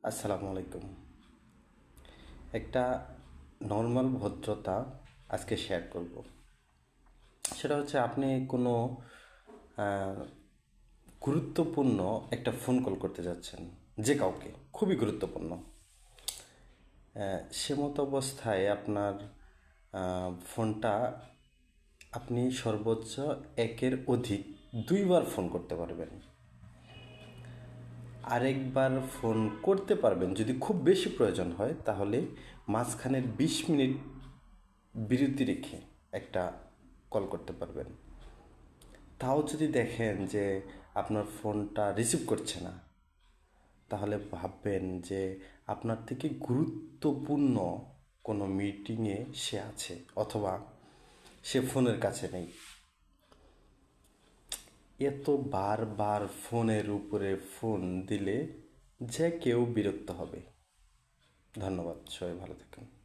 আসসালামু আলাইকুম। একটা নর্মাল ভদ্রতা আজকে শেয়ার করব। সেটা হচ্ছে আপনি কোনো আহ, গুরুত্বপূর্ণ একটা ফোন কল করতে যাচ্ছেন যে কাউকে, খুবই গুরুত্বপূর্ণ। সে মতো অবস্থায় আপনার ফোনটা আপনি সর্বোচ্চ একের অধিক দুইবার ফোন করতে পারবেন। আরেকবার ফোন করতে পারবেন যদি খুব বেশি প্রয়োজন হয়, তাহলে মাঝখানের 20 মিনিট বিরতি রেখে একটা কল করতে পারবেন। তাও যদি দেখেন যে আপনার ফোনটা রিসিভ করছে না, তাহলে ভাববেন যে আপনার থেকে গুরুত্বপূর্ণ কোনো মিটিংয়ে সে আছে, অথবা সে ফোনের কাছে নেই। এত বারবার ফোনের উপরে ফোন দিলে যে কেউ বিরক্ত হবে। ধন্যবাদ, সবাই ভালো থাকুন।